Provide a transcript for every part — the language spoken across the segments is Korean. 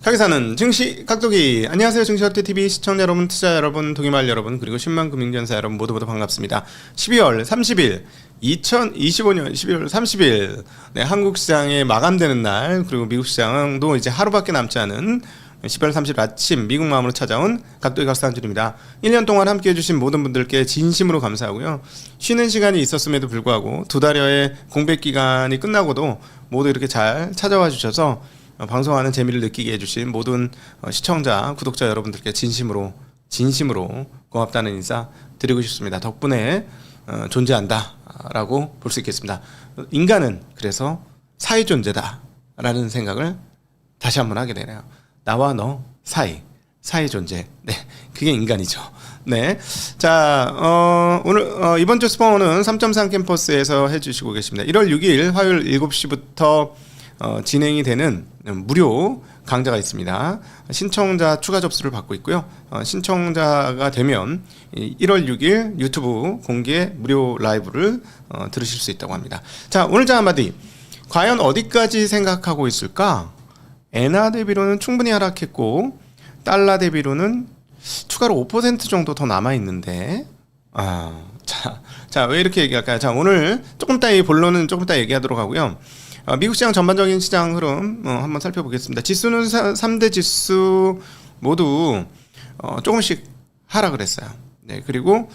가게사는 증시 각도기. 안녕하세요, 증시업데이TV 시청자 여러분, 투자 여러분, 동의말 여러분, 그리고 10만 금융전사 여러분 모두 반갑습니다. 12월 30일 2025년 12월 30일 네, 한국 시장에 마감되는 날, 그리고 미국 시장도 이제 하루밖에 남지 않은 12월 30일 아침 미국 마음으로 찾아온 각도기 각사 한 줄입니다. 1년 동안 함께 해주신 모든 분들께 진심으로 감사하고요. 쉬는 시간이 있었음에도 불구하고 두 달여의 공백 기간이 끝나고도 모두 이렇게 잘 찾아와 주셔서 방송하는 재미를 느끼게 해주신 모든 시청자, 구독자 여러분들께 진심으로 고맙다는 인사 드리고 싶습니다. 덕분에 존재한다 라고 볼 수 있겠습니다. 인간은 그래서 사이 존재다 라는 생각을 다시 한번 하게 되네요. 나와 너 사이 존재. 네, 그게 인간이죠. 네, 자, 오늘 이번 주 스포는 3.3 캠퍼스에서 해주시고 계십니다. 1월 6일 화요일 7시부터 진행이 되는 무료 강좌가 있습니다. 신청자 추가 접수를 받고 있고요. 신청자가 되면 1월 6일 유튜브 공개 무료 라이브를 들으실 수 있다고 합니다. 자, 오늘 자 한마디. 과연 어디까지 생각하고 있을까? 엔화 대비로는 충분히 하락했고 달러 대비로는 추가로 5% 정도 더 남아있는데 자, 왜 이렇게 얘기할까요? 자, 오늘 조금 이따 이 본론은 조금 이따 얘기하도록 하고요. 미국 시장 전반적인 시장 흐름 한번 살펴보겠습니다. 지수는 3대 지수 모두 조금씩 하락을 했어요. 네, 그리고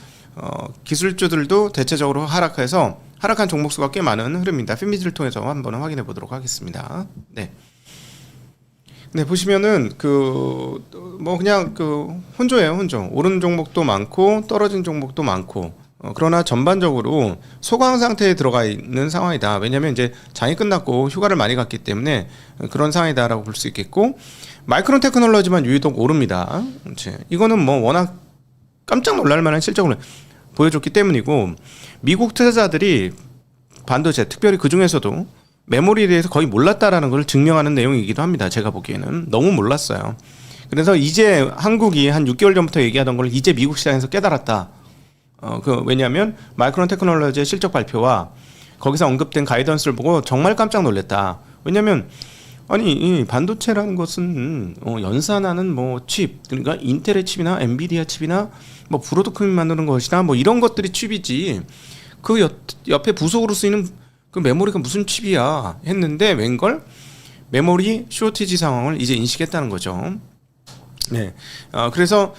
기술주들도 대체적으로 하락해서 하락한 종목 수가 꽤 많은 흐름입니다. 핀미즈를 통해서 한번 확인해 보도록 하겠습니다. 네. 네, 보시면은 그냥 혼조예요, 혼조. 오른 종목도 많고 떨어진 종목도 많고. 그러나 전반적으로 소강 상태에 들어가 있는 상황이다. 왜냐하면 이제 장이 끝났고 휴가를 많이 갔기 때문에 그런 상황이다라고 볼 수 있겠고, 마이크론 테크놀로지만 유독 오릅니다. 이거는 뭐 워낙 깜짝 놀랄 만한 실적을 보여줬기 때문이고, 미국 투자자들이 반도체, 특별히 그 중에서도 메모리에 대해서 거의 몰랐다라는 걸 증명하는 내용이기도 합니다. 제가 보기에는 너무 몰랐어요. 그래서 이제 한국이 한 6개월 전부터 얘기하던 걸 이제 미국 시장에서 깨달았다. 왜냐하면 마이크론 테크놀로지의 실적 발표와 거기서 언급된 가이던스를 보고 정말 깜짝 놀랐다. 왜냐하면 아니 이 반도체라는 것은 연산하는 뭐 칩, 그러니까 인텔의 칩이나 엔비디아 칩이나 뭐 브로드컴이 만드는 것이나 뭐 이런 것들이 칩이지, 그 옆에 부속으로 쓰이는 그 메모리가 무슨 칩이야 했는데 웬걸 메모리 쇼티지 상황을 이제 인식했다는 거죠. 네, 그래서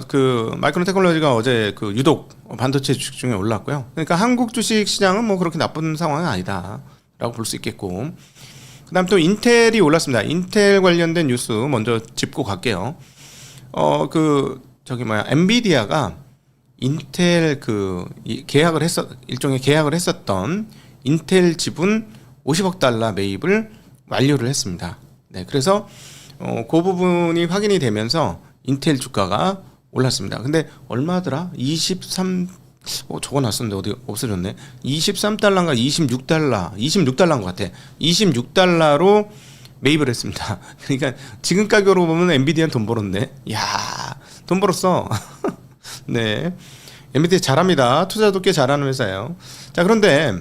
그 마이크론 테크놀로지가 어제 그 유독 반도체 주식 중에 올랐고요. 그러니까 한국 주식 시장은 뭐 그렇게 나쁜 상황은 아니다라고 볼 수 있겠고, 그다음 또 인텔이 올랐습니다. 인텔 관련된 뉴스 먼저 짚고 갈게요. 엔비디아가 인텔 일종의 계약을 했었던 인텔 지분 50억 달러 매입을 완료를 했습니다. 네, 그래서 그 부분이 확인이 되면서 인텔 주가가 올랐습니다. 근데 얼마더라? 23 적어놨었는데 어디 없어졌네. 23달러인가 26달러인 것 같아. 26달러로 매입을 했습니다. 그러니까 지금 가격으로 보면 엔비디아는 돈 벌었네. 이야, 돈 벌었어. 네, 엔비디아 잘합니다. 투자도 꽤 잘하는 회사예요. 자, 그런데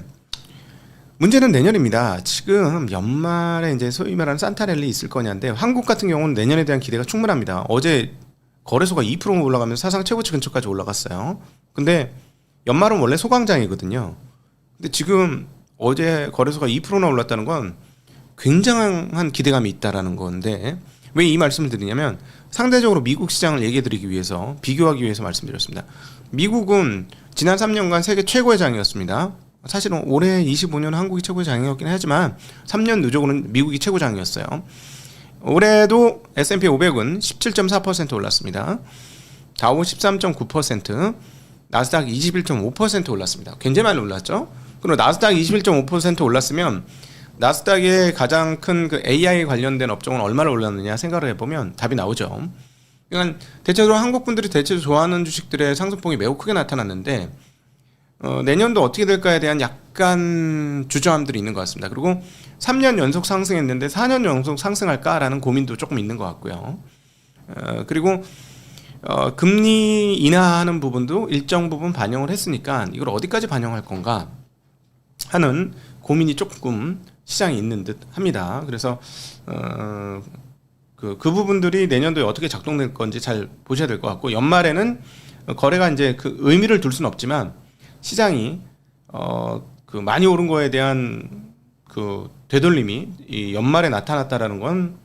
문제는 내년입니다. 지금 연말에 이제 소위 말하는 산타랠리 있을 거냐인데, 한국 같은 경우는 내년에 대한 기대가 충분합니다. 어제 거래소가 2% 올라가면서 사상 최고치 근처까지 올라갔어요. 근데 연말은 원래 소강장이거든요. 근데 지금 어제 거래소가 2%나 올랐다는 건 굉장한 기대감이 있다라는 건데, 왜 이 말씀을 드리냐면 상대적으로 미국 시장을 얘기해 드리기 위해서, 비교하기 위해서 말씀드렸습니다. 미국은 지난 3년간 세계 최고의 장이었습니다. 사실은 올해 25년 한국이 최고의 장이었긴 하지만 3년 누적으로는 미국이 최고장이었어요. 올해도 S&P 500은 17.4% 올랐습니다. 다우 13.9%, 나스닥 21.5% 올랐습니다. 굉장히 많이 올랐죠. 그리고 나스닥 21.5% 올랐으면 나스닥의 가장 큰 그 AI 관련된 업종은 얼마나 올랐느냐 생각을 해보면 답이 나오죠. 그러니까 대체적으로 한국 분들이 대체적으로 좋아하는 주식들의 상승폭이 매우 크게 나타났는데, 내년도 어떻게 될까에 대한 약간 주저함들이 있는 것 같습니다. 그리고 3년 연속 상승했는데 4년 연속 상승할까라는 고민도 조금 있는 것 같고요. 그리고 금리 인하하는 부분도 일정 부분 반영을 했으니까 이걸 어디까지 반영할 건가? 하는 고민이 조금 시장에 있는 듯 합니다. 그래서 그 부분들이 내년도에 어떻게 작동될 건지 잘 보셔야 될 것 같고, 연말에는 거래가 이제 그 의미를 둘 수는 없지만 시장이 그 많이 오른 거에 대한 그 되돌림이 이 연말에 나타났다라는 건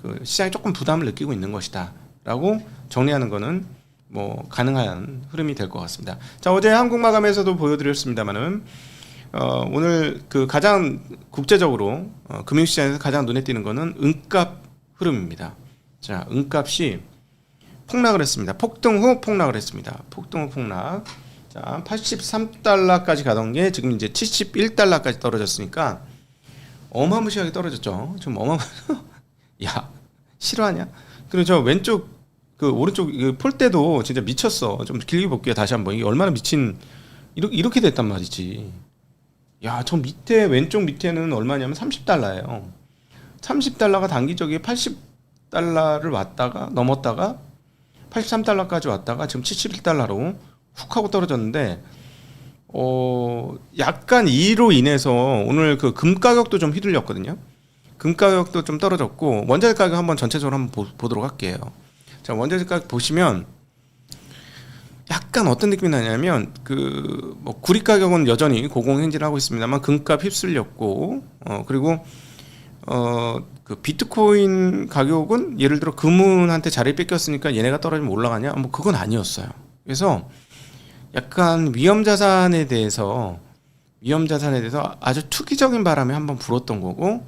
그 시장이 조금 부담을 느끼고 있는 것이다라고 정리하는 거는 뭐 가능한 흐름이 될 것 같습니다. 자, 어제 한국 마감에서도 보여드렸습니다만은 오늘 그 가장 국제적으로 금융시장에서 가장 눈에 띄는 거는 은값 흐름입니다. 자, 은값이 폭락을 했습니다. 폭등 후 폭락을 했습니다. 폭등 후 폭락. 자, 83달러까지 가던 게 지금 이제 71달러까지 떨어졌으니까 어마무시하게 떨어졌죠. 좀 야, 실화냐? 그리고 저 왼쪽 그 오른쪽 그 폴대도 진짜 미쳤어. 좀 길게 볼게요. 다시 한번. 이게 얼마나 미친 이렇게 됐단 말이지. 야, 저 밑에 왼쪽 밑에는 얼마냐면 30달러예요. 30달러가 단기적에 80달러를 왔다가 넘었다가 83달러까지 왔다가 지금 71달러로 훅 하고 떨어졌는데 약간 이로 인해서 오늘 그 금 가격도 좀 휘둘렸거든요. 금 가격도 좀 떨어졌고 원자재 가격 한번 전체적으로 한번 보도록 할게요. 자, 원자재 가격 보시면 약간 어떤 느낌이 나냐면 그 뭐 구리 가격은 여전히 고공행진을 하고 있습니다만 금값 휩쓸렸고 그리고 그 비트코인 가격은 예를 들어 금은한테 자리 뺏겼으니까 얘네가 떨어지면 올라가냐? 뭐 그건 아니었어요. 그래서 약간 위험 자산에 대해서 아주 투기적인 바람이 한번 불었던 거고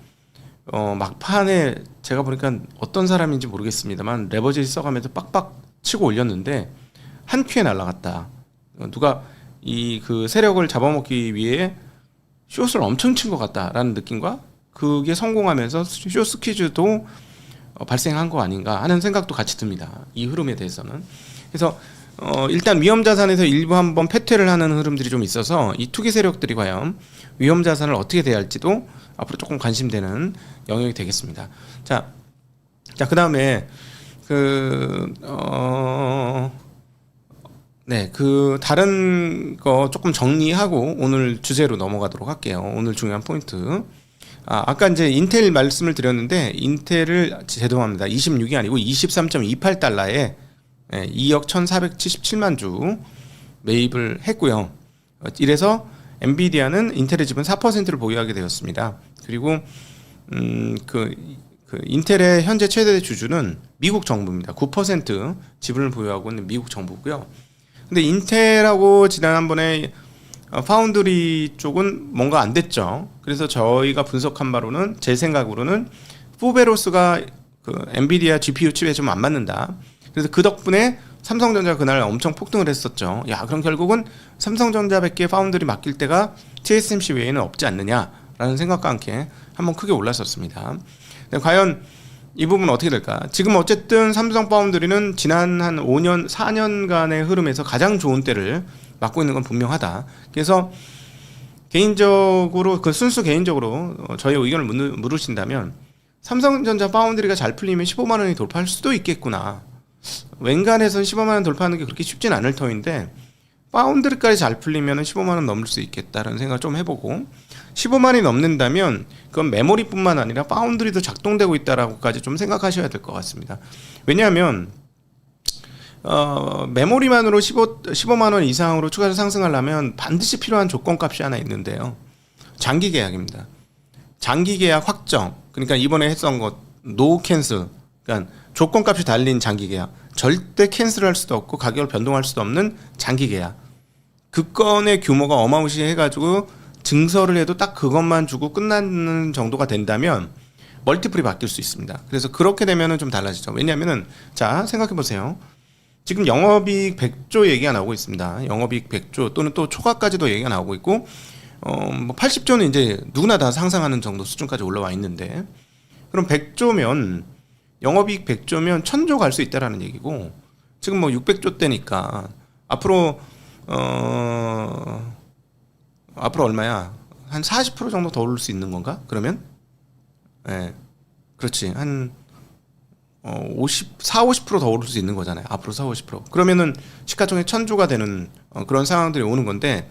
막판에 제가 보니까 어떤 사람인지 모르겠습니다만 레버리지 써가면서 빡빡 치고 올렸는데 한 큐에 날아갔다. 누가 이 그 세력을 잡아먹기 위해 숏을 엄청 친 것 같다라는 느낌과 그게 성공하면서 숏 스퀴즈도 발생한 거 아닌가 하는 생각도 같이 듭니다. 이 흐름에 대해서는. 그래서 일단 위험 자산에서 일부 한번 패퇴를 하는 흐름들이 좀 있어서 이 투기 세력들이 과연 위험 자산을 어떻게 대할지도 앞으로 조금 관심되는 영역이 되겠습니다. 자, 그다음에 그 다른 거 조금 정리하고 오늘 주제로 넘어가도록 할게요. 오늘 중요한 포인트. 아까 이제 인텔 말씀을 드렸는데 인텔을 죄송합니다. 26이 아니고 23.28달러에 2억 1,477만 주 매입을 했고요. 이래서 엔비디아는 인텔의 지분 4%를 보유하게 되었습니다. 그리고 그 인텔의 현재 최대 주주는 미국 정부입니다. 9% 지분을 보유하고 있는 미국 정부고요. 근데 인텔하고 지난번에 파운드리 쪽은 뭔가 안 됐죠. 그래서 저희가 분석한 바로는 제 생각으로는 포베로스가 그 엔비디아 GPU 칩에 좀 안 맞는다. 그래서 그 덕분에 삼성전자가 그날 엄청 폭등을 했었죠. 야, 그럼 결국은 삼성전자밖에 파운드리 맡길 때가 TSMC 외에는 없지 않느냐라는 생각과 함께 한번 크게 올랐었습니다. 과연 이 부분은 어떻게 될까? 지금 어쨌든 삼성 파운드리는 지난 한 5년, 4년간의 흐름에서 가장 좋은 때를 맡고 있는 건 분명하다. 그래서 개인적으로 순수 개인적으로 저희 의견을 물으신다면 삼성전자 파운드리가 잘 풀리면 15만 원이 돌파할 수도 있겠구나. 웬간해서 15만 원 돌파하는 게 그렇게 쉽진 않을 터인데 파운드리까지 잘 풀리면 15만 원 넘을 수 있겠다라는 생각 좀 해보고 15만 원이 넘는다면 그건 메모리뿐만 아니라 파운드리도 작동되고 있다라고까지 좀 생각하셔야 될 것 같습니다. 왜냐하면 메모리만으로 15만 원 이상으로 추가로 상승하려면 반드시 필요한 조건값이 하나 있는데요. 장기 계약입니다. 장기 계약 확정. 그러니까 이번에 했던 것 노 캔슬. 그러니까 조건값이 달린 장기 계약. 절대 캔슬할 수도 없고 가격을 변동할 수도 없는 장기 계약. 그 건의 규모가 어마무시해가지고 증설을 해도 딱 그것만 주고 끝나는 정도가 된다면 멀티플이 바뀔 수 있습니다. 그래서 그렇게 되면은 좀 달라지죠. 왜냐하면은 자 생각해 보세요. 지금 영업이익 100조 얘기가 나오고 있습니다. 영업이익 100조 또는 또 초과까지도 얘기가 나오고 있고 뭐 80조는 이제 누구나 다 상상하는 정도 수준까지 올라와 있는데 그럼 100조면 영업이익 100조면 1000조 갈 수 있다라는 얘기고 지금 뭐 600조 대니까 앞으로 얼마야? 한 40% 정도 더 오를 수 있는 건가? 그러면? 네. 그렇지. 한 50% 더 오를 수 있는 거잖아요. 앞으로 40, 50%. 그러면은 시가총액 1000조가 되는 그런 상황들이 오는 건데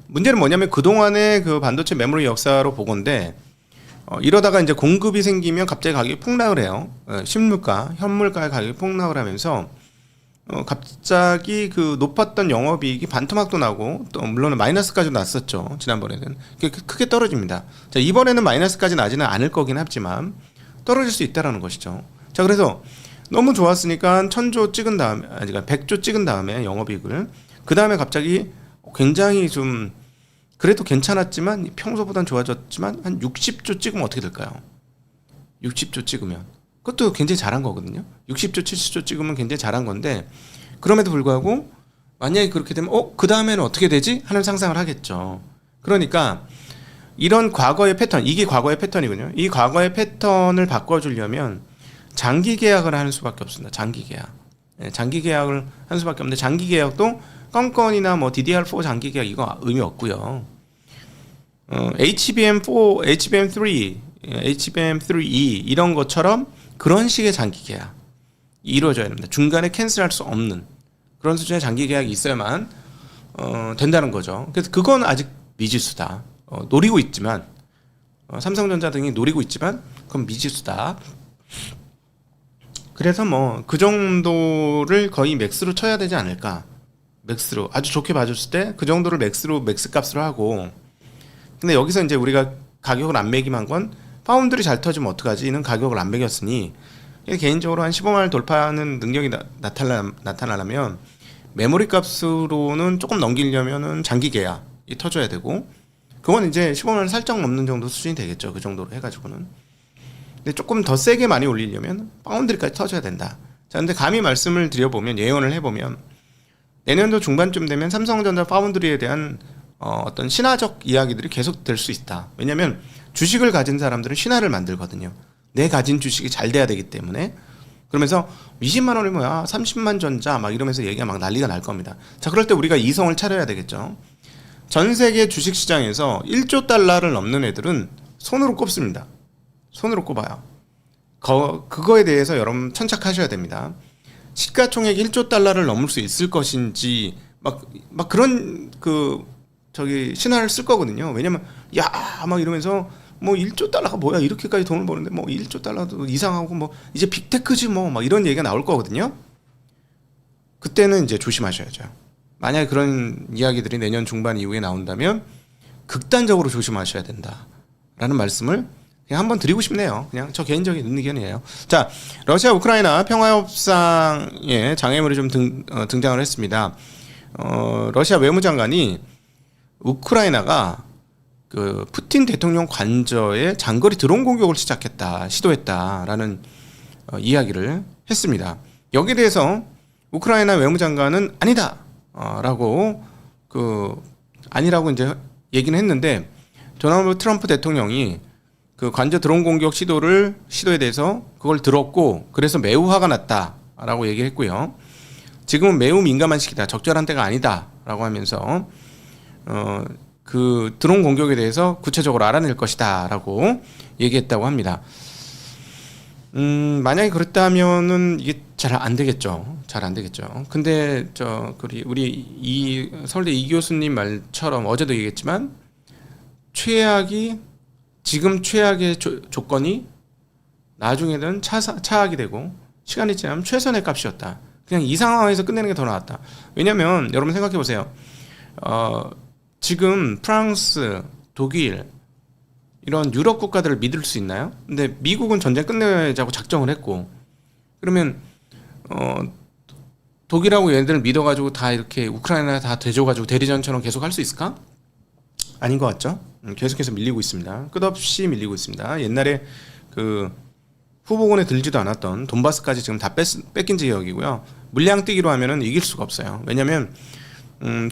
문제는 뭐냐면 그동안의 그 반도체 메모리 역사로 보건데 이러다가 이제 공급이 생기면 갑자기 가격이 폭락을 해요. 실물가, 현물가의 가격이 폭락을 하면서 갑자기 그 높았던 영업이익이 반토막도 나고 또 물론 마이너스까지 났었죠. 지난번에는 크게 떨어집니다. 자, 이번에는 마이너스까지 나지는 않을 거긴 하지만 떨어질 수 있다라는 것이죠. 자, 그래서 너무 좋았으니까 1000조 찍은 다음에 그러니까 100조 찍은 다음에 영업이익을 그 다음에 갑자기 굉장히 좀 그래도 괜찮았지만 평소보단 좋아졌지만 한 60조 찍으면 어떻게 될까요? 60조 찍으면 그것도 굉장히 잘한 거거든요. 60조 70조 찍으면 굉장히 잘한 건데 그럼에도 불구하고 만약에 그렇게 되면 그 다음에는 어떻게 되지? 하는 상상을 하겠죠. 그러니까 이런 과거의 패턴, 이게 과거의 패턴이군요. 이 과거의 패턴을 바꿔주려면 장기 계약을 하는 수밖에 없습니다. 장기 계약. 장기 계약을 하는 수밖에 없는데 장기 계약도 건건이나 뭐 DDR4 장기 계약 이거 의미 없고요. HBM4, HBM3, HBM3E 이런 것처럼 그런 식의 장기 계약 이루어져야 됩니다. 중간에 캔슬할 수 없는 그런 수준의 장기 계약이 있어야만 된다는 거죠. 그래서 그건 아직 미지수다. 노리고 있지만 삼성전자 등이 노리고 있지만 그건 미지수다. 그래서 뭐 그 정도를 거의 맥스로 쳐야 되지 않을까. 맥스로 아주 좋게 봐줬을 때 그 정도를 맥스로 맥스 값으로 하고 근데 여기서 이제 우리가 가격을 안 매김한 건 파운드리 잘 터지면 어떡하지는 가격을 안 매겼으니 개인적으로 한 15만 원 돌파하는 능력이 나타나려면 메모리 값으로는 조금 넘기려면은 장기 계약이 터져야 되고 그건 이제 15만 원 살짝 넘는 정도 수준이 되겠죠. 그 정도로 해가지고는 근데 조금 더 세게 많이 올리려면 파운드리까지 터져야 된다. 자, 근데 감히 말씀을 드려보면 예언을 해보면 내년도 중반쯤 되면 삼성전자 파운드리에 대한 어떤 신화적 이야기들이 계속 될 수 있다. 왜냐하면 주식을 가진 사람들은 신화를 만들거든요. 내 가진 주식이 잘 돼야 되기 때문에 그러면서 20만 원이 뭐야 30만 전자 막 이러면서 얘기가 막 난리가 날 겁니다. 자, 그럴 때 우리가 이성을 차려야 되겠죠. 전 세계 주식시장에서 1조 달러를 넘는 애들은 손으로 꼽습니다. 손으로 꼽아요. 그거에 대해서 여러분 천착하셔야 됩니다. 시가총액 1조 달러를 넘을 수 있을 것인지 막 그런 신화를 쓸 거거든요. 왜냐면 막 이러면서 뭐 1조 달러가 뭐야 이렇게까지 돈을 버는데 뭐 1조 달러도 이상하고 뭐 이제 빅테크지 뭐 막 이런 얘기가 나올 거거든요. 그때는 이제 조심하셔야죠. 만약에 그런 이야기들이 내년 중반 이후에 나온다면 극단적으로 조심하셔야 된다라는 말씀을 그냥 한번 드리고 싶네요. 그냥 저 개인적인 의견이에요. 자, 러시아 우크라이나 평화협상에 장애물이 좀 등장을 했습니다. 러시아 외무장관이 우크라이나가 그 푸틴 대통령 관저에 장거리 드론 공격을 시도했다라는 이야기를 했습니다. 여기에 대해서 우크라이나 외무장관은 아니다라고 아니라고 이제 얘기는 했는데 도널드 트럼프 대통령이 그 관저 드론 공격 시도에 대해서 그걸 들었고 그래서 매우 화가 났다라고 얘기했고요. 지금은 매우 민감한 시기다. 적절한 때가 아니다라고 하면서 그 드론 공격에 대해서 구체적으로 알아낼 것이다라고 얘기했다고 합니다. 만약에 그랬다면은 이게 잘 안 되겠죠. 잘 안 되겠죠. 근데 우리 서울대 이 교수님 말처럼 어제도 얘기했지만 지금 최악의 조건이 나중에는 차악이 되고 시간이 지나면 최선의 값이었다. 그냥 이 상황에서 끝내는 게 더 나았다. 왜냐면 여러분 생각해 보세요. 지금 프랑스, 독일 이런 유럽 국가들을 믿을 수 있나요? 근데 미국은 전쟁 끝내자고 작정을 했고 그러면 독일하고 얘네들을 믿어가지고 다 이렇게 우크라이나 다 대줘가지고 대리전처럼 계속 할 수 있을까? 아닌 것 같죠? 계속해서 밀리고 있습니다. 끝없이 밀리고 있습니다. 옛날에 그 후보군에 들지도 않았던 돈바스까지 지금 다 뺏긴 지역이고요. 물량 뛰기로 하면은 이길 수가 없어요. 왜냐면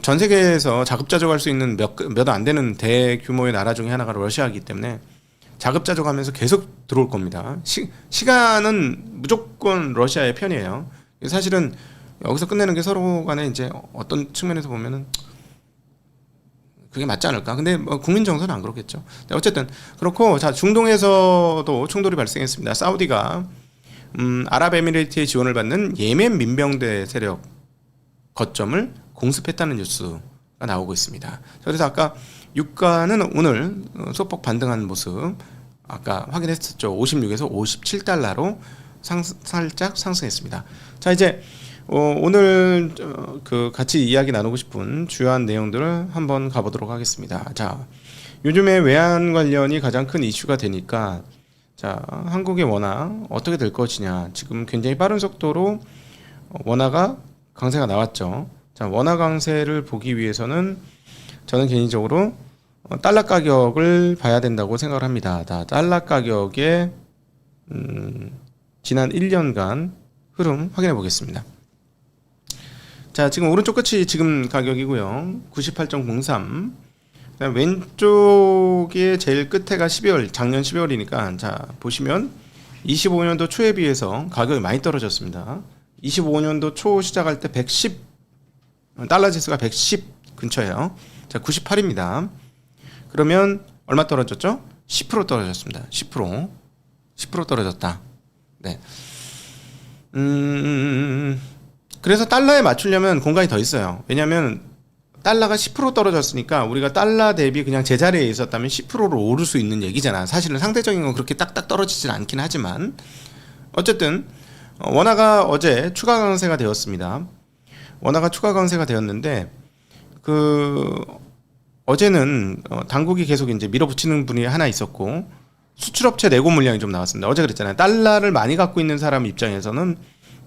전 세계에서 자급자족할 수 있는 몇 안 되는 대규모의 나라 중에 하나가 러시아이기 때문에 자급자족하면서 계속 들어올 겁니다. 시간은 무조건 러시아의 편이에요. 사실은 여기서 끝내는 게 서로 간에 이제 어떤 측면에서 보면은 그게 맞지 않을까? 근데 뭐 국민 정서는 안 그렇겠죠. 어쨌든 그렇고 자 중동에서도 충돌이 발생했습니다. 사우디가 아랍에미레이트의 지원을 받는 예멘 민병대 세력 거점을 공습했다는 뉴스가 나오고 있습니다. 그래서 아까 유가는 오늘 소폭 반등한 모습 아까 확인했었죠. 56에서 57달러로 살짝 상승했습니다. 자, 이제 오늘 그 같이 이야기 나누고 싶은 주요한 내용들을 한번 가보도록 하겠습니다. 자, 요즘에 외환 관련이 가장 큰 이슈가 되니까 자, 한국의 원화 어떻게 될 것이냐. 지금 굉장히 빠른 속도로 원화가 강세가 나왔죠. 자, 원화 강세를 보기 위해서는 저는 개인적으로 달러 가격을 봐야 된다고 생각을 합니다. 달러 가격의 지난 1년간 흐름 확인해 보겠습니다. 자, 지금 오른쪽 끝이 지금 가격이고요. 98.03. 왼쪽에 제일 끝에가 12월, 작년 12월이니까 자, 보시면 25년도 초에 비해서 가격이 많이 떨어졌습니다. 25년도 초 시작할 때 110, 달러 지수가 110 근처예요. 자, 98입니다. 그러면 얼마 떨어졌죠? 10% 떨어졌습니다. 10% 떨어졌다. 네. 그래서 달러에 맞추려면 공간이 더 있어요. 왜냐하면 달러가 10% 떨어졌으니까 우리가 달러 대비 그냥 제자리에 있었다면 10%로 오를 수 있는 얘기잖아. 사실은 상대적인 건 그렇게 딱딱 떨어지진 않긴 하지만 어쨌든 원화가 어제 추가 강세가 되었습니다. 원화가 추가 강세가 되었는데 어제는 당국이 계속 이제 밀어붙이는 분이 하나 있었고 수출업체 내고 물량이 좀 나왔습니다. 어제 그랬잖아요. 달러를 많이 갖고 있는 사람 입장에서는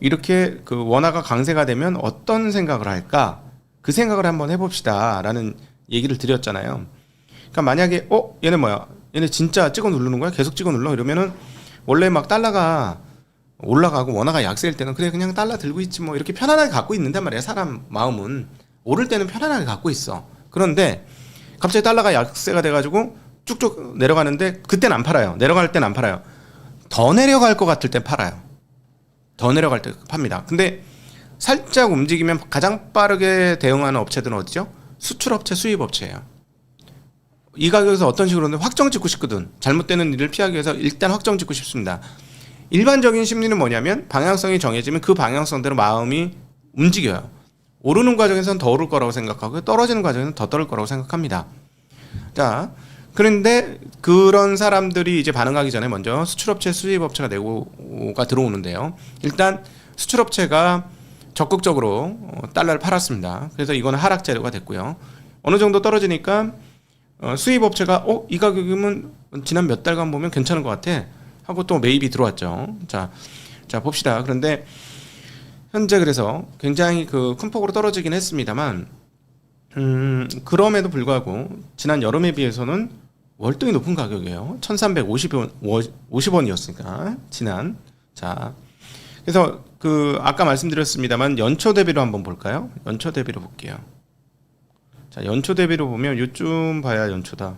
이렇게 그 원화가 강세가 되면 어떤 생각을 할까? 그 생각을 한번 해봅시다 라는 얘기를 드렸잖아요. 그러니까 만약에 얘네 뭐야? 얘네 진짜 찍어 누르는 거야? 계속 찍어 눌러? 이러면은 원래 막 달러가 올라가고 원화가 약세일 때는 그래 그냥 달러 들고 있지 뭐 이렇게 편안하게 갖고 있는단 말이야. 사람 마음은 오를 때는 편안하게 갖고 있어. 그런데 갑자기 달러가 약세가 돼가지고 쭉쭉 내려가는데 그땐 안 팔아요. 내려갈 땐 안 팔아요. 더 내려갈 것 같을 땐 팔아요. 더 내려갈 때 팝니다. 근데 살짝 움직이면 가장 빠르게 대응하는 업체들은 어디죠? 수출업체, 수입업체예요. 이 가격에서 어떤 식으로는 확정 짓고 싶거든. 잘못되는 일을 피하기 위해서 일단 확정 짓고 싶습니다. 일반적인 심리는 뭐냐면 방향성이 정해지면 그 방향성대로 마음이 움직여요. 오르는 과정에서는 더 오를 거라고 생각하고 떨어지는 과정에서는 더 떨어질 거라고 생각합니다. 자, 그런데 그런 사람들이 이제 반응하기 전에 먼저 수출업체, 수입업체가 내고가 들어오는데요. 일단 수출업체가 적극적으로 달러를 팔았습니다. 그래서 이거는 하락 재료가 됐고요. 어느 정도 떨어지니까 수입업체가 이 가격이면 지난 몇 달간 보면 괜찮은 것 같아 하고 또 매입이 들어왔죠. 자 봅시다. 그런데 현재 그래서 굉장히 큰 폭으로 떨어지긴 했습니다만 그럼에도 불구하고 지난 여름에 비해서는 월등히 높은 가격이에요. 1350원이었으니까 지난. 자, 그래서 아까 말씀드렸습니다만 연초 대비로 한번 볼까요? 연초 대비로 볼게요. 자, 연초 대비로 보면 요쯤 봐야 연초다.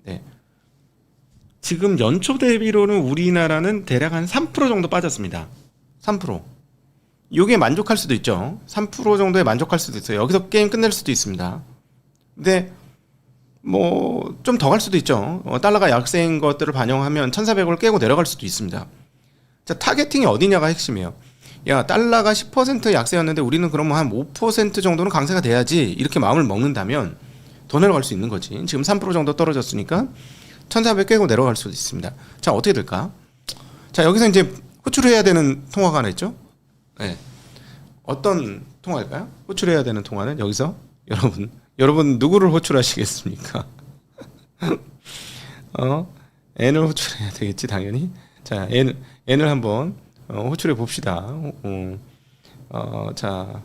네. 지금 연초 대비로는 우리나라는 대략 한 3% 정도 빠졌습니다. 3%. 요게 만족할 수도 있죠. 3% 정도에 만족할 수도 있어요. 여기서 게임 끝낼 수도 있습니다. 근데 뭐 좀 더 갈 수도 있죠. 달러가 약세인 것들을 반영하면 1400을 깨고 내려갈 수도 있습니다. 자, 타겟팅이 어디냐가 핵심이에요. 야, 달러가 10% 약세였는데 우리는 그러면 한 5% 정도는 강세가 돼야지 이렇게 마음을 먹는다면 더 내려갈 수 있는 거지. 지금 3% 정도 떨어졌으니까 1400 깨고 내려갈 수도 있습니다. 자, 어떻게 될까? 자, 여기서 이제 호출해야 되는 통화가 하나 있죠. 네. 어떤 통화일까요? 호출해야 되는 통화는 여기서 여러분 누구를 호출하시겠습니까? N을 호출해야 되겠지 당연히. 자, N을 한번 호출해 봅시다. 자,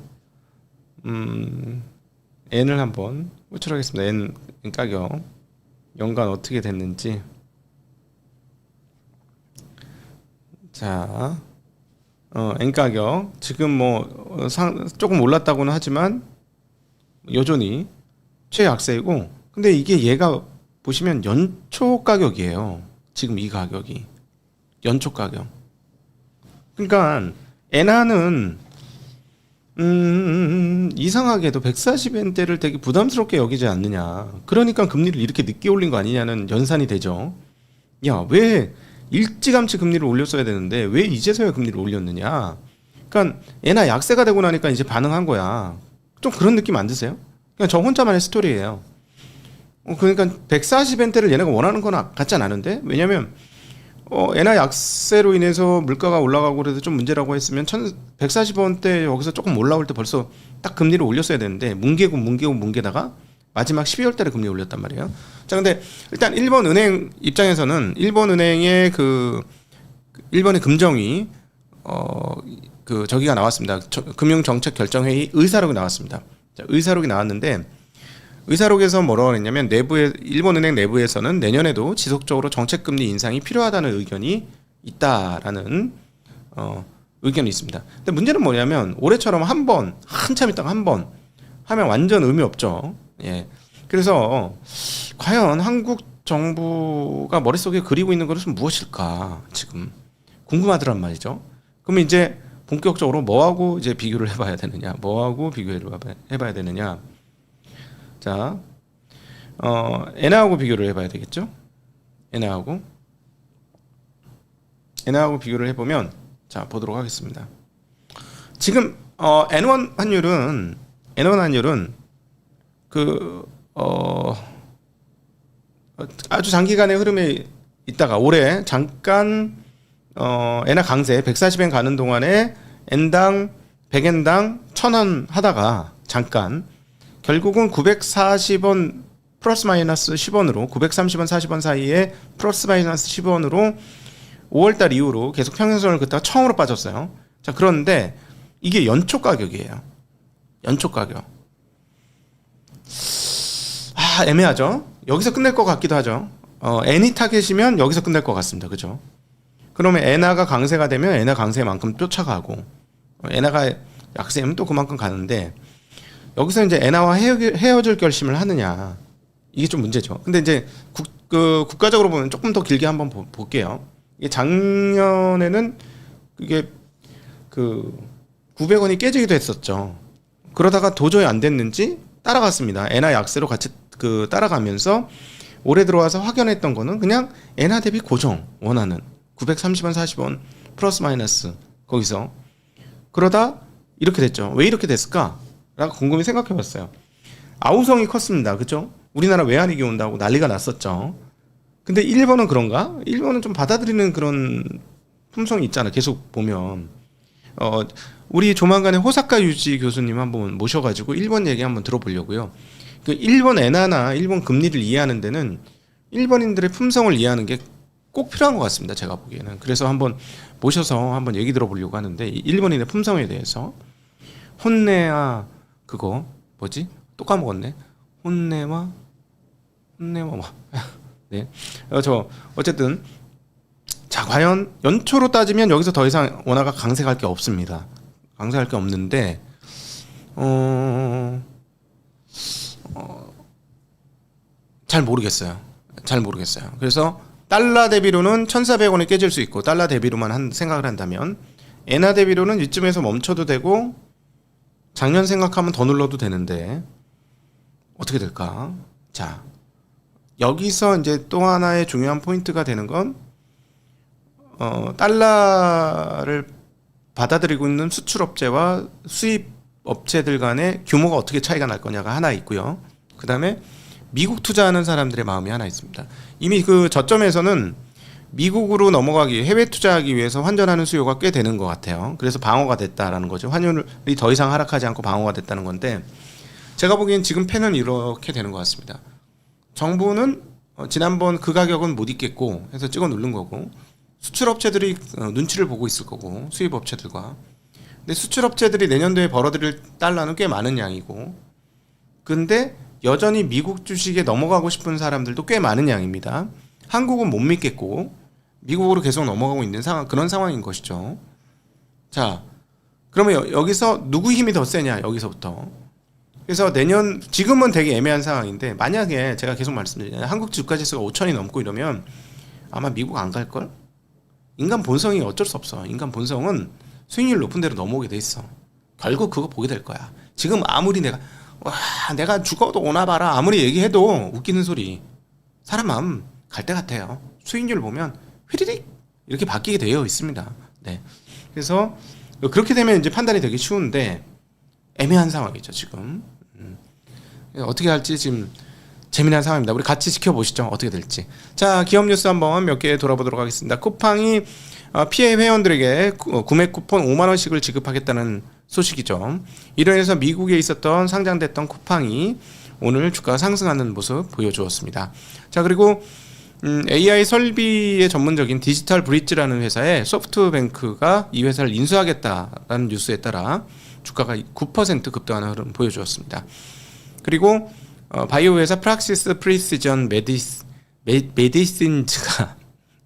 N을 한번 호출하겠습니다. N 가격 연간 어떻게 됐는지. 자, N 가격 지금 뭐 조금 올랐다고는 하지만 여전히 최약세이고, 근데 이게 얘가 보시면 연초 가격이에요. 지금 이 가격이 연초 가격. 그러니까 엔화는 이상하게도 140엔대를 되게 부담스럽게 여기지 않느냐. 그러니까 금리를 이렇게 늦게 올린 거 아니냐는 연산이 되죠. 야, 왜 일찌감치 금리를 올렸어야 되는데 왜 이제서야 금리를 올렸느냐. 그러니까 엔화 약세가 되고 나니까 이제 반응한 거야. 좀 그런 느낌 안 드세요? 그냥 저 혼자만의 스토리예요. 그러니까 140엔대를 얘네가 원하는 건 같진 않은데, 왜냐면 엔화 약세로 인해서 물가가 올라가고 그래도 좀 문제라고 했으면 140원대 여기서 조금 올라올 때 벌써 딱 금리를 올렸어야 되는데 뭉개다가 마지막 12월 달에 금리 올렸단 말이에요. 자, 근데 일단 일본 은행 입장에서는 일본 은행의 일본의 금정위 저기가 나왔습니다. 금융정책결정회의 의사록이 나왔습니다. 자, 의사록이 나왔는데 의사록에서 뭐라고 했냐면 일본 은행 내부에서는 내년에도 지속적으로 정책 금리 인상이 필요하다는 의견이 있다라는 의견이 있습니다. 근데 문제는 뭐냐면 올해처럼 한참 있다가 한 번 하면 완전 의미 없죠. 예. 그래서 과연 한국 정부가 머릿속에 그리고 있는 것은 무엇일까 지금 궁금하더란 말이죠. 그러면 이제 본격적으로 뭐하고 이제 비교를 해봐야 되느냐? 뭐하고 비교를 해봐야 되느냐? 자, 엔화하고 비교를 해봐야 되겠죠? 엔화하고 비교를 해보면 자 보도록 하겠습니다. 지금 N1 환율은 아주 장기간의 흐름에 있다가 올해 잠깐 엔화 강세 140엔 가는 동안에 엔당 100엔당 1000원 하다가 잠깐 결국은 940원 플러스 마이너스 10원으로 930원 40원 사이에 플러스 마이너스 10원으로 5월달 이후로 계속 평행선을 긋다가 처음으로 빠졌어요. 자, 그런데 이게 연초 가격이에요. 연초 가격. 애매하죠. 여기서 끝낼 것 같기도 하죠. 애니 타겟이면 여기서 끝낼 것 같습니다. 그죠? 그러면 엔화가 강세가 되면 엔화 강세만큼 쫓아가고 엔화가 약세면 또 그만큼 가는데 여기서 이제 엔화와 헤어질 결심을 하느냐 이게 좀 문제죠. 근데 이제 국가적으로 보면 조금 더 길게 한번 볼게요. 이게 작년에는 이게 900원이 깨지기도 했었죠. 그러다가 도저히 안 됐는지 따라갔습니다. 엔화 약세로 같이 따라가면서 올해 들어와서 확연했던 거는 그냥 엔화 대비 고정 원하는 930원 40원 플러스 마이너스 거기서 그러다 이렇게 됐죠. 왜 이렇게 됐을까? 라고 곰곰이 생각해 봤어요. 아우성이 컸습니다. 그죠? 우리나라 외환위기 온다고 난리가 났었죠. 근데 일본은 그런가? 일본은 좀 받아들이는 그런 품성이 있잖아. 계속 보면 우리 조만간에 호사카 유지 교수님 한번 모셔가지고 일본 얘기 한번 들어보려고요. 일본 엔화나 일본 금리를 이해하는 데는 일본인들의 품성을 이해하는 게 꼭 필요한 것 같습니다. 제가 보기에는. 그래서 한번 모셔서 한번 얘기 들어보려고 하는데 일본인의 품성에 대해서 혼내와 그거 뭐지? 또 까먹었네. 혼내와 뭐. 네. 어쨌든 자 과연 연초로 따지면 여기서 더 이상 원화가 강세갈 게 없습니다. 강세할 게 없는데 잘 모르겠어요. 그래서 달러 대비로는 1,400원에 깨질 수 있고 달러 대비로만 생각을 한다면 엔화 대비로는 이쯤에서 멈춰도 되고 작년 생각하면 더 눌러도 되는데 어떻게 될까? 자 여기서 이제 또 하나의 중요한 포인트가 되는 건 달러를 받아들이고 있는 수출업체와 수입업체들 간의 규모가 어떻게 차이가 날 거냐가 하나 있고요. 그 다음에 미국 투자하는 사람들의 마음이 하나 있습니다. 이미 저점에서는 미국으로 넘어가기 해외 투자하기 위해서 환전하는 수요가 꽤 되는 것 같아요. 그래서 방어가 됐다라는 거죠. 환율이 더 이상 하락하지 않고 방어가 됐다는 건데 제가 보기엔 지금 패는 이렇게 되는 것 같습니다. 정부는 지난번 그 가격은 못 있겠고 해서 찍어 누른 거고 수출업체들이 눈치를 보고 있을 거고 수입업체들과 근데 수출업체들이 내년도에 벌어들일 달러는 꽤 많은 양이고 근데 여전히 미국 주식에 넘어가고 싶은 사람들도 꽤 많은 양입니다. 한국은 못 믿겠고 미국으로 계속 넘어가고 있는 그런 상황인 것이죠. 자, 그러면 여기서 누구 힘이 더 세냐 여기서부터. 그래서 지금은 되게 애매한 상황인데 만약에 제가 계속 말씀드리잖아요. 한국 주가지수가 5천이 넘고 이러면 아마 미국 안 갈걸? 인간 본성이 어쩔 수 없어. 인간 본성은 수익률 높은 데로 넘어오게 돼 있어. 결국 그거 보게 될 거야. 지금 아무리 내가 죽어도 오나 봐라 아무리 얘기해도 웃기는 소리. 사람 마음 갈 때 같아요. 수익률 보면 휘리릭 이렇게 바뀌게 되어 있습니다. 네. 그래서 그렇게 되면 이제 판단이 되게 쉬운데 애매한 상황이죠 지금. 어떻게 할지 지금 재미난 상황입니다. 우리 같이 지켜보시죠. 어떻게 될지. 자, 기업 뉴스 한번 몇 개 돌아보도록 하겠습니다. 쿠팡이 피해 회원들에게 구매 쿠폰 5만 원씩을 지급하겠다는 소식이죠. 이로 인해서 미국에 있었던 상장됐던 쿠팡이 오늘 주가가 상승하는 모습 보여주었습니다. 자, 그리고 AI 설비에 전문적인 디지털 브릿지라는 회사에 소프트뱅크가 이 회사를 인수하겠다라는 뉴스에 따라 주가가 9% 급등하는 흐름 보여주었습니다. 그리고 바이오 회사 프락시스 프리시전 메디신즈가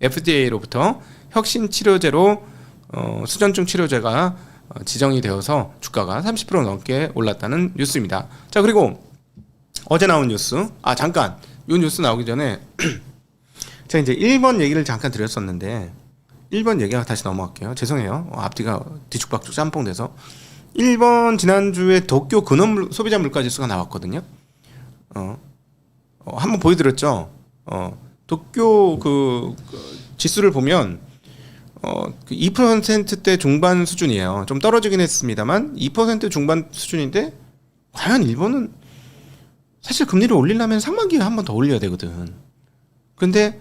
FDA로부터 혁신 치료제로 수전증 치료제가 지정이 되어서 주가가 30% 넘게 올랐다는 뉴스입니다. 자, 그리고 어제 나온 뉴스, 잠깐 이 뉴스 나오기 전에 제가 이제 1번 얘기를 잠깐 드렸었는데 1번 얘기가 다시 넘어갈게요. 죄송해요. 앞뒤가 뒤죽박죽 짬뽕 돼서. 1번 지난주에 도쿄 근원 소비자 물가 지수가 나왔거든요. 한번 보여드렸죠. 도쿄 그 지수를 보면 2%대 중반 수준이에요. 좀 떨어지긴 했습니다만 2% 중반 수준인데 과연 일본은 사실 금리를 올리려면 상반기에 한 번 더 올려야 되거든. 근데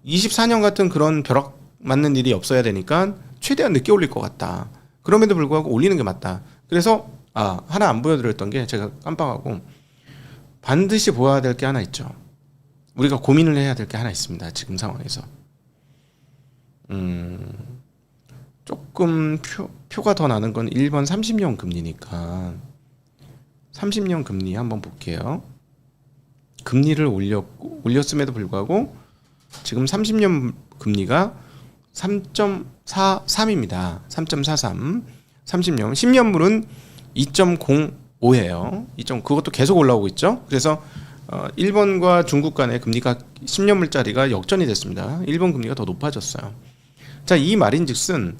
24년 같은 그런 벼락 맞는 일이 없어야 되니까 최대한 늦게 올릴 것 같다. 그럼에도 불구하고 올리는 게 맞다. 그래서 하나 안 보여드렸던 게 제가 깜빡하고 반드시 보아야 될 게 하나 있죠. 우리가 고민을 해야 될 게 하나 있습니다. 지금 상황에서 조금 표가 더 나는 건 1번 30년 금리니까 30년 금리 한번 볼게요. 금리를 올렸음에도 불구하고 지금 30년 금리가 3.43입니다. 3.43. 30년. 10년물은 2.05예요. 그것도 계속 올라오고 있죠. 그래서 일본과 중국 간의 금리가 10년물짜리가 역전이 됐습니다. 일본 금리가 더 높아졌어요. 자, 이 말인즉슨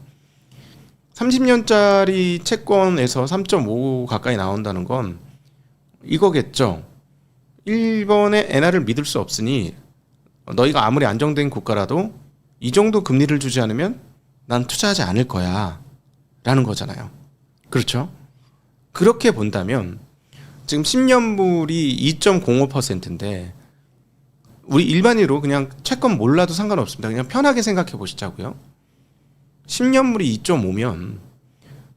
30년짜리 채권에서 3.5 가까이 나온다는 건 이거겠죠. 일본의 엔화를 믿을 수 없으니 너희가 아무리 안정된 국가라도 이 정도 금리를 주지 않으면 난 투자하지 않을 거야 라는 거잖아요. 그렇죠? 그렇게 본다면 지금 10년물이 2.05%인데 우리 일반인으로 그냥 채권 몰라도 상관없습니다. 그냥 편하게 생각해 보시자고요. 10년물이 2.5면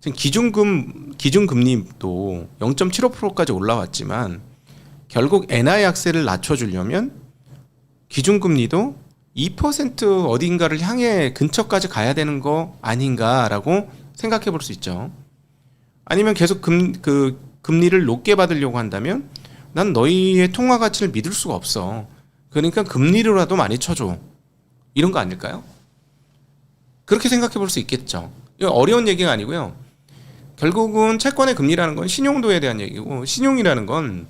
지금 기준금리도 0.75%까지 올라왔지만 결국 엔화 약세를 낮춰주려면 기준금리도 2% 어딘가를 향해 근처까지 가야 되는 거 아닌가라고 생각해 볼 수 있죠. 아니면 계속 금리를 높게 받으려고 한다면 난 너희의 통화 가치를 믿을 수가 없어. 그러니까 금리로라도 많이 쳐줘. 이런 거 아닐까요? 그렇게 생각해 볼 수 있겠죠. 이거 어려운 얘기가 아니고요. 결국은 채권의 금리라는 건 신용도에 대한 얘기고 신용이라는 건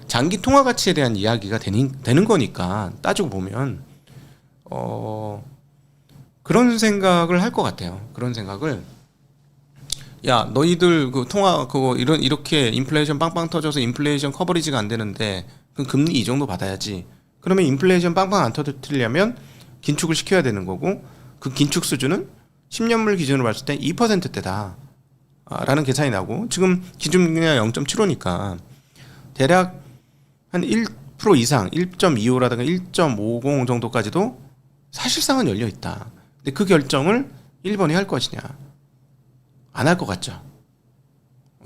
장기 통화 가치에 대한 이야기가 되는 거니까 따지고 보면 그런 생각을 할 것 같아요. 그런 생각을 야 너희들 그 통화 그거 이렇게 인플레이션 빵빵 터져서 인플레이션 커버리지가 안 되는데 그럼 금리 이 정도 받아야지. 그러면 인플레이션 빵빵 안 터뜨리려면 긴축을 시켜야 되는 거고 그 긴축 수준은 10년물 기준으로 봤을 때 2%대다 라는 계산이 나고 지금 기준금리가 0.75니까 대략 한 1% 이상 1.25라든가 1.50 정도까지도 사실상은 열려 있다. 근데 그 결정을 일본이 할 것이냐? 안 할 것 같죠.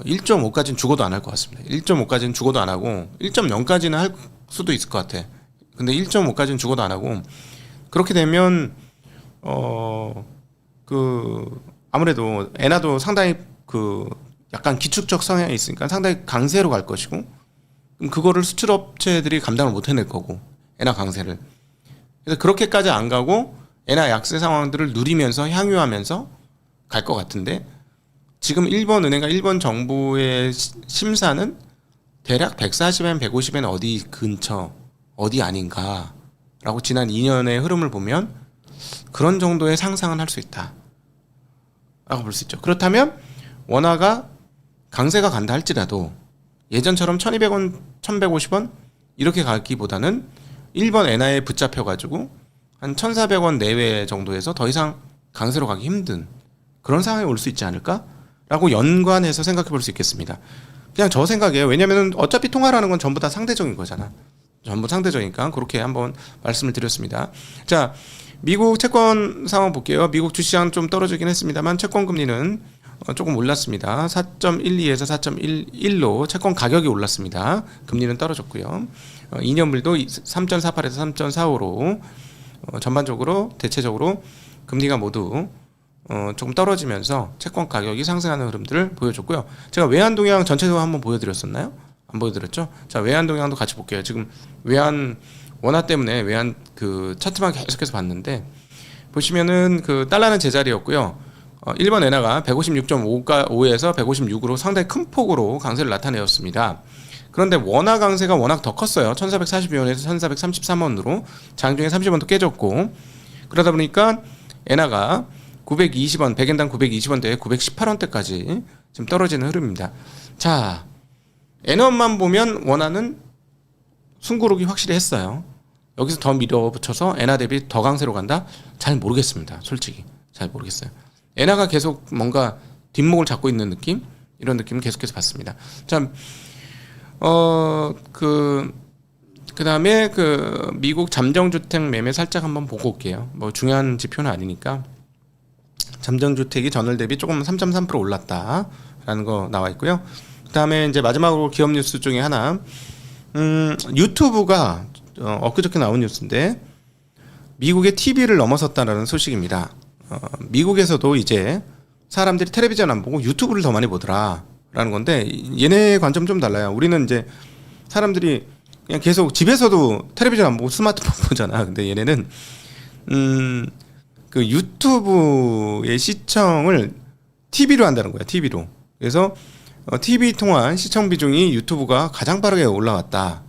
1.5까지는 죽어도 안 할 것 같습니다. 1.5까지는 죽어도 안 하고 1.0까지는 할 수도 있을 것 같아. 근데 1.5까지는 죽어도 안 하고 그렇게 되면 아무래도 엔화도 상당히 약간 기축적 성향이 있으니까 상당히 강세로 갈 것이고 그럼 그거를 수출업체들이 감당을 못 해낼 거고 엔화 강세를. 그래서 그렇게까지 안 가고 엔화 약세 상황들을 누리면서 향유하면서 갈 것 같은데 지금 일본 은행과 일본 정부의 심사는 대략 140엔, 150엔 어디 근처, 어디 아닌가라고 지난 2년의 흐름을 보면 그런 정도의 상상은 할 수 있다 라고 볼 수 있죠. 그렇다면 원화가 강세가 간다 할지라도 예전처럼 1200원, 1150원 이렇게 가기보다는 일본 엔화에 붙잡혀가지고 한 1400원 내외 정도에서 더 이상 강세로 가기 힘든 그런 상황이 올 수 있지 않을까? 라고 연관해서 생각해 볼 수 있겠습니다. 그냥 저 생각이에요. 왜냐면은 어차피 통화라는 건 전부 다 상대적인 거잖아. 전부 상대적이니까 그렇게 한번 말씀을 드렸습니다. 자, 미국 채권 상황 볼게요. 미국 주시장 좀 떨어지긴 했습니다만 채권 금리는 조금 올랐습니다. 4.12에서 4.11로 채권 가격이 올랐습니다. 금리는 떨어졌고요. 2년물도 3.48에서 3.45로 전반적으로 대체적으로 금리가 모두 조금 떨어지면서 채권 가격이 상승하는 흐름들을 보여줬고요. 제가 외환 동향 전체적으로 한번 보여드렸었나요? 안 보여드렸죠? 자, 외환 동향도 같이 볼게요. 지금 외환 원화 때문에 외환 그 차트만 계속해서 봤는데 보시면은 그 달러는 제자리였고요. 일본 엔화가 156.5에서 156으로 상당히 큰 폭으로 강세를 나타내었습니다. 그런데 원화 강세가 워낙 더 컸어요. 1440원에서 1433원으로 장중에 30원도 깨졌고 그러다 보니까 엔화가 920원, 100엔당 920원대에 918원대까지 지금 떨어지는 흐름입니다. 자, 엔원만 보면 원화는 숨고르기 확실히 했어요. 여기서 더 밀어붙여서 엔화 대비 더 강세로 간다? 잘 모르겠습니다. 솔직히 잘 모르겠어요. 엔화가 계속 뭔가 뒷목을 잡고 있는 느낌? 이런 느낌을 계속해서 봤습니다. 자, 그다음에 그 미국 잠정주택 매매 살짝 한번 보고 올게요. 뭐 중요한 지표는 아니니까. 잠정주택이 전월 대비 조금 3.3% 올랐다라는 거 나와 있고요. 그다음에 이제 마지막으로 기업 뉴스 중에 하나, 유튜브가 엊그저께 나온 뉴스인데 미국의 TV를 넘어섰다라는 소식입니다. 미국에서도 이제 사람들이 텔레비전 안 보고 유튜브를 더 많이 보더라라는 건데 얘네 관점 좀 달라요. 우리는 이제 사람들이 그냥 계속 집에서도 텔레비전 안 보고 스마트폰 보잖아. 근데 얘네는 그 유튜브의 시청을 TV로 한다는 거야. TV로. 그래서 TV 통한 시청 비중이 유튜브가 가장 빠르게 올라왔다.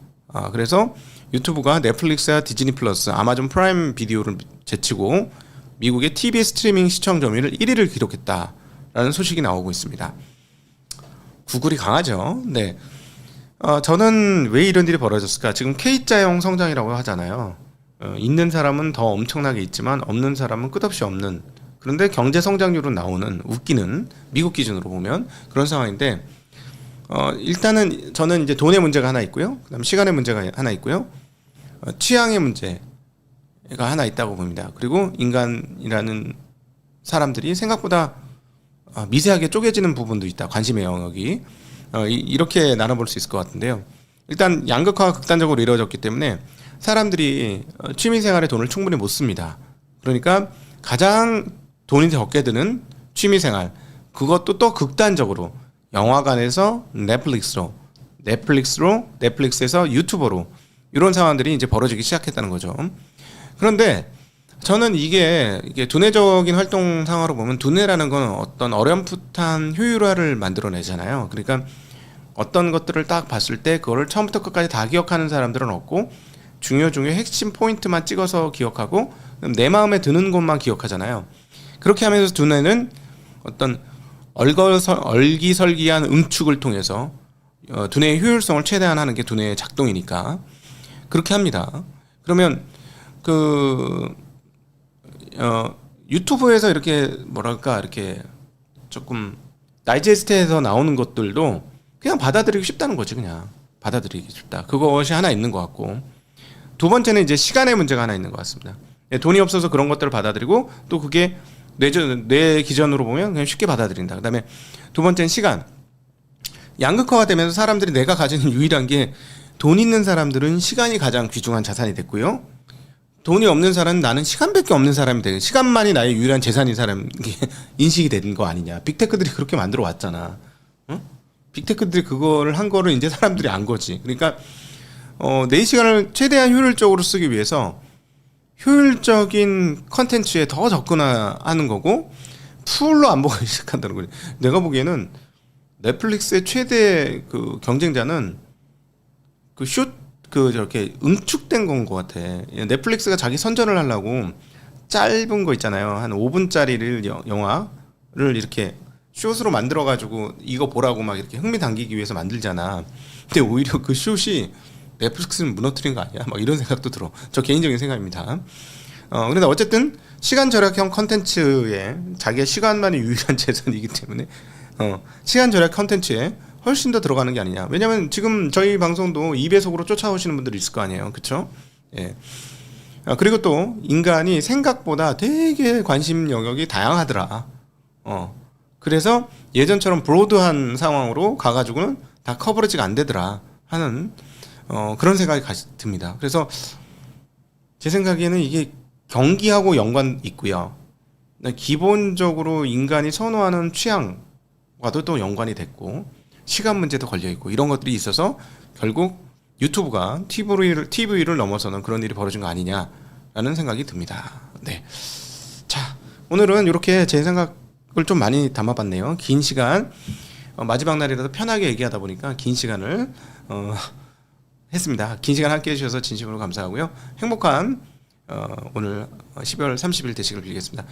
그래서 유튜브가 넷플릭스와 디즈니 플러스, 아마존 프라임 비디오를 제치고 미국의 TV 스트리밍 시청 점유율 1위를 기록했다라는 소식이 나오고 있습니다. 구글이 강하죠. 네. 저는 왜 이런 일이 벌어졌을까? 지금 K자형 성장이라고 하잖아요. 있는 사람은 더 엄청나게 있지만 없는 사람은 끝없이 없는, 그런데 경제 성장률은 나오는, 웃기는, 미국 기준으로 보면 그런 상황인데 일단은 저는 이제 돈의 문제가 하나 있고요. 그다음 시간의 문제가 하나 있고요. 취향의 문제가 하나 있다고 봅니다. 그리고 인간이라는 사람들이 생각보다 미세하게 쪼개지는 부분도 있다. 관심의 영역이. 이렇게 나눠볼 수 있을 것 같은데요. 일단 양극화가 극단적으로 이루어졌기 때문에 사람들이 취미생활에 돈을 충분히 못 씁니다. 그러니까 가장 돈이 적게 드는 취미생활, 그것도 또 극단적으로 영화관에서 넷플릭스에서 유튜버로, 이런 상황들이 이제 벌어지기 시작했다는 거죠. 그런데 저는 이게 두뇌적인 활동 상으로 보면 두뇌라는 건 어떤 어렴풋한 효율화를 만들어내잖아요. 그러니까 어떤 것들을 딱 봤을 때 그거를 처음부터 끝까지 다 기억하는 사람들은 없고 중요 핵심 포인트만 찍어서 기억하고 내 마음에 드는 것만 기억하잖아요. 그렇게 하면서 두뇌는 어떤 얼기설기한 응축을 통해서 두뇌의 효율성을 최대한 하는 게 두뇌의 작동이니까 그렇게 합니다. 그러면 유튜브에서 이렇게 이렇게 조금 다이제스트에서 나오는 것들도 그냥 받아들이기 쉽다는 거지. 그냥 받아들이기 쉽다. 그것이 하나 있는 것 같고, 두 번째는 이제 시간의 문제가 하나 있는 것 같습니다. 돈이 없어서 그런 것들을 받아들이고 또 그게 뇌 기전으로 보면 그냥 쉽게 받아들인다. 그다음에 두 번째는 시간. 양극화가 되면서 사람들이 내가 가지는 유일한 게, 돈 있는 사람들은 시간이 가장 귀중한 자산이 됐고요. 돈이 없는 사람은 나는 시간밖에 없는 사람이 되고, 시간만이 나의 유일한 재산인 사람 인식이 된 거 아니냐. 빅테크들이 그렇게 만들어 왔잖아. 응? 빅테크들이 그거를 한 거를 이제 사람들이 안 거지. 그러니까 내 시간을 최대한 효율적으로 쓰기 위해서 효율적인 컨텐츠에 더 접근하는 거고, 풀로 안 보기 시작한다는 거지. 내가 보기에는 넷플릭스의 최대 그 경쟁자는 저렇게 응축된 건 것 같아. 넷플릭스가 자기 선전을 하려고 짧은 거 있잖아요. 한 5분짜리를 영화를 이렇게 숏으로 만들어가지고 이거 보라고 막 이렇게 흥미 당기기 위해서 만들잖아. 근데 오히려 그 숏이 넷플릭스는 무너뜨린 거 아니야? 막 이런 생각도 들어. 저 개인적인 생각입니다. 그런데 어쨌든 시간 절약형 컨텐츠에, 자기의 시간만이 유일한 재산이기 때문에 시간 절약 컨텐츠에 훨씬 더 들어가는 게 아니냐. 왜냐면 지금 저희 방송도 2배속으로 쫓아오시는 분들이 있을 거 아니에요. 그쵸? 예. 그리고 또 인간이 생각보다 되게 관심 영역이 다양하더라. 그래서 예전처럼 브로드한 상황으로 가가지고는 다 커버리지가 안 되더라 하는 그런 생각이 듭니다. 그래서 제 생각에는 이게 경기하고 연관 있고요. 기본적으로 인간이 선호하는 취향과도 또 연관이 됐고 시간 문제도 걸려 있고 이런 것들이 있어서 결국 유튜브가 TV를 넘어서는 그런 일이 벌어진 거 아니냐라는 생각이 듭니다. 네. 자, 오늘은 이렇게 제 생각을 좀 많이 담아봤네요. 긴 시간 마지막 날이라도 편하게 얘기하다 보니까 긴 시간을 했습니다. 긴 시간 함께 해주셔서 진심으로 감사하고요. 행복한 오늘 12월 30일 되시길 빌겠습니다.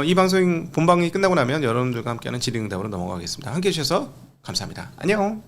이 방송 본방이 끝나고 나면 여러분들과 함께하는 질의응답으로 넘어가겠습니다. 함께 해주셔서 감사합니다. 안녕.